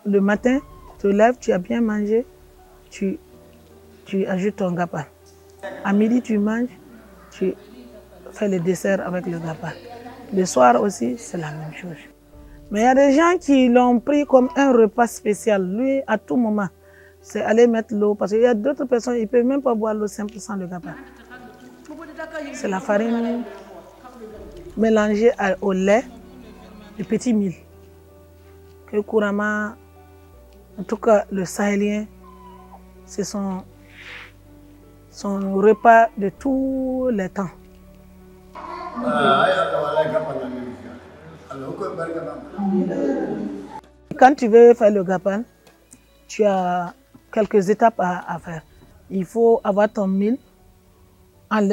le matin, tu te lèves, tu as bien mangé, tu ajoutes ton gapal. À midi, tu manges, tu fais le dessert avec le gapal. Le soir aussi, c'est la même chose. Mais il y a des gens qui l'ont pris comme un repas spécial. Lui, à tout moment, c'est aller mettre l'eau. Parce qu'il y a d'autres personnes, ils ne peuvent même pas boire l'eau simple sans le gapal. C'est la farine mélangée au lait, le petit mil. Que couramment, en tout cas le sahélien, c'est son repas de tous les temps. Quand tu veux faire le gapal, tu as quelques étapes à faire. Il faut avoir ton mil,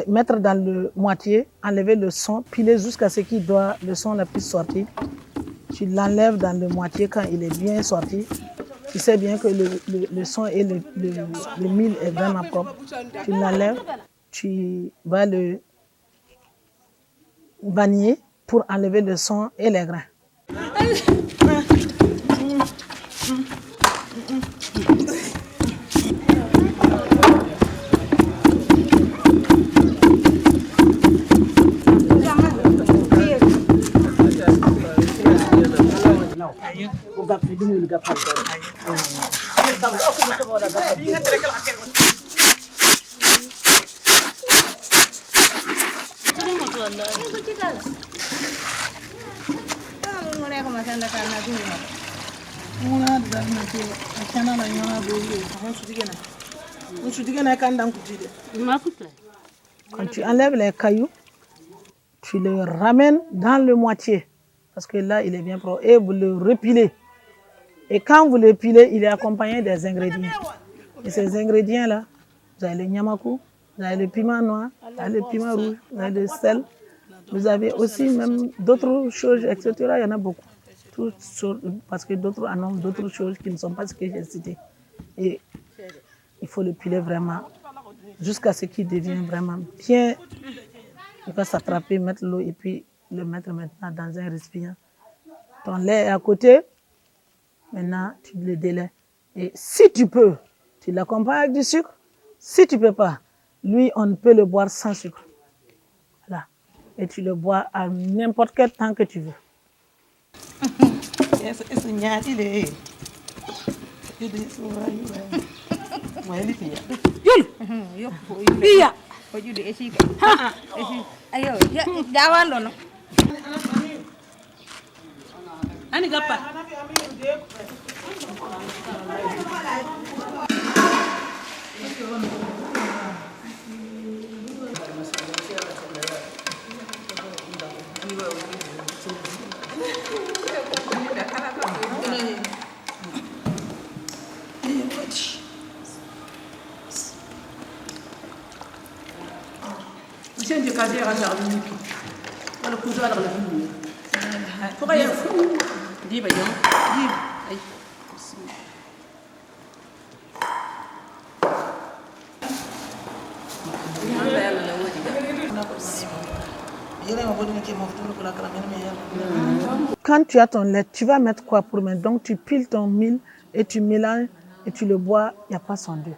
mettre dans le moitié, enlever le son, piler jusqu'à ce qu'il doit le son la plus sortir. Tu l'enlèves dans le moitié quand il est bien sorti. Tu sais bien que le son et le mil est vraiment propre. Tu l'enlèves, tu vas le bagner pour enlever le son et les grains. Quand tu enlèves les cailloux, tu le ramènes dans le moitié. Parce que là, il est bien propre. Et vous le repilez. Et quand vous le pilez, il est accompagné des ingrédients. Et ces ingrédients-là, vous avez le nyamakou, vous avez le piment noir, vous avez le piment rouge, vous avez le sel. Vous avez aussi même d'autres choses, etc. Il y en a beaucoup. Parce que d'autres en ont d'autres choses qui ne sont pas ce que j'ai cité. Et il faut le piler vraiment jusqu'à ce qu'il devienne vraiment bien. Il va s'attraper, mettre l'eau et puis le mettre maintenant dans un récipient. Ton lait est à côté. Maintenant, tu le délais. Et si tu peux, tu l'accompagnes avec du sucre. Si tu ne peux pas, lui, on peut le boire sans sucre. Voilà. Et tu le bois à n'importe quel temps que tu veux. Quand tu as ton lait, tu vas mettre quoi pour mettre? Donc tu piles ton mil et tu mélanges et tu le bois, il n'y a pas son deux.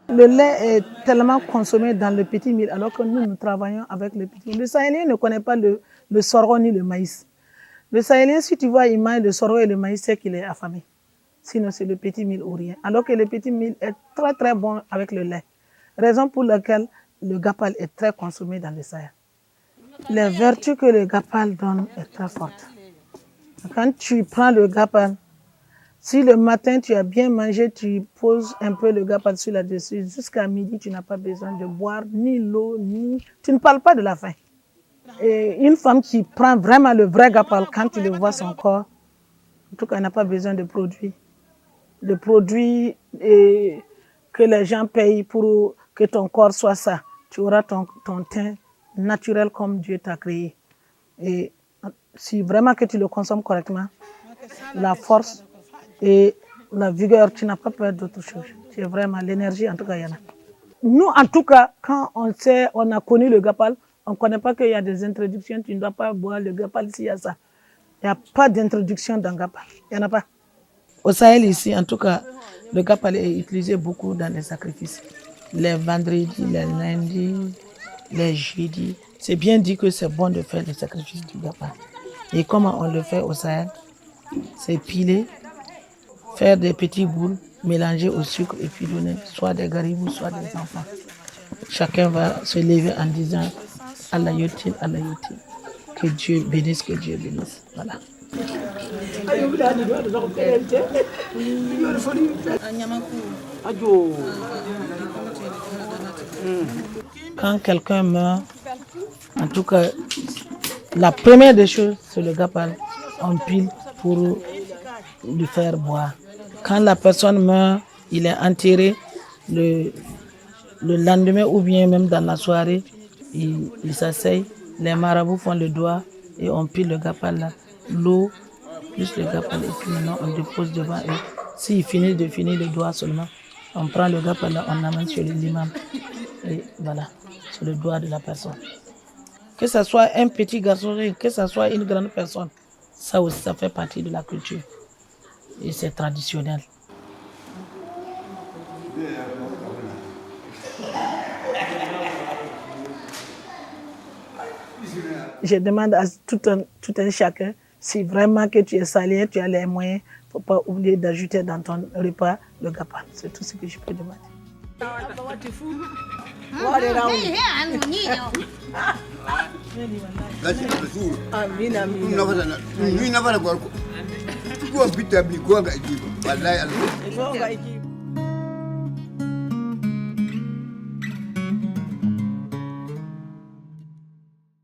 Le lait est tellement consommé dans le petit mil alors que nous travaillons avec le petit mil. Le Sahélien ne connaît pas le sorgho ni le maïs. Le Sahélien, si tu vois, il mange le sorgho et le maïs, c'est qu'il est affamé. Sinon, c'est le petit mil ou rien. Alors que le petit mil est très très bon avec le lait. Raison pour laquelle le gapal est très consommé dans le Sahel. Les vertus que le gapal donne est très forte. Quand tu prends le gapal, si le matin tu as bien mangé, tu poses un peu le gapal sur la dessus, jusqu'à midi, tu n'as pas besoin de boire ni l'eau, ni... Tu ne parles pas de la faim. Et une femme qui prend vraiment le vrai gapal, quand tu le vois son corps, en tout cas, elle n'a pas besoin de produits. Le produit que les gens payent pour que ton corps soit ça. Tu auras ton teint naturel comme Dieu t'a créé. Et si vraiment que tu le consommes correctement, la force et la vigueur, tu n'as pas peur d'autre chose. C'est vraiment l'énergie, en tout cas, il y en a. Nous, en tout cas, quand on a connu le gapal, on ne connaît pas qu'il y a des introductions. Tu ne dois pas boire le gapal s'il y a ça. Il n'y a pas d'introduction dans gapal. Il n'y en a pas. Au Sahel ici, en tout cas, le gapal est utilisé beaucoup dans les sacrifices. Les vendredis, les lundis, les jeudis. C'est bien dit que c'est bon de faire le sacrifice du gapal. Et comment on le fait au Sahel? C'est piler, faire des petits boules, mélanger au sucre et puis donner soit des garibous, soit des enfants. Chacun va se lever en disant Allah yotin, Allah yotin. Que Dieu bénisse, que Dieu bénisse. Voilà. Quand quelqu'un meurt, en tout cas, la première des choses, c'est le gapal. On pile pour lui faire boire. Quand la personne meurt, il est enterré le lendemain ou bien même dans la soirée, il s'asseye, les marabouts font le doigt et on pile le gapal là. L'eau plus le gapal et puis maintenant on dépose devant eux. S'il finit de finir le doigt seulement, on prend le gapal là, on l'amène sur l'imam. Et voilà, sur le doigt de la personne. Que ce soit un petit garçon, que ce soit une grande personne, ça aussi, ça fait partie de la culture. Et c'est traditionnel. Je demande à tout un chacun, si vraiment que tu es salé, tu as les moyens, il ne faut pas oublier d'ajouter dans ton repas le gapal. C'est tout ce que je peux demander. Amina.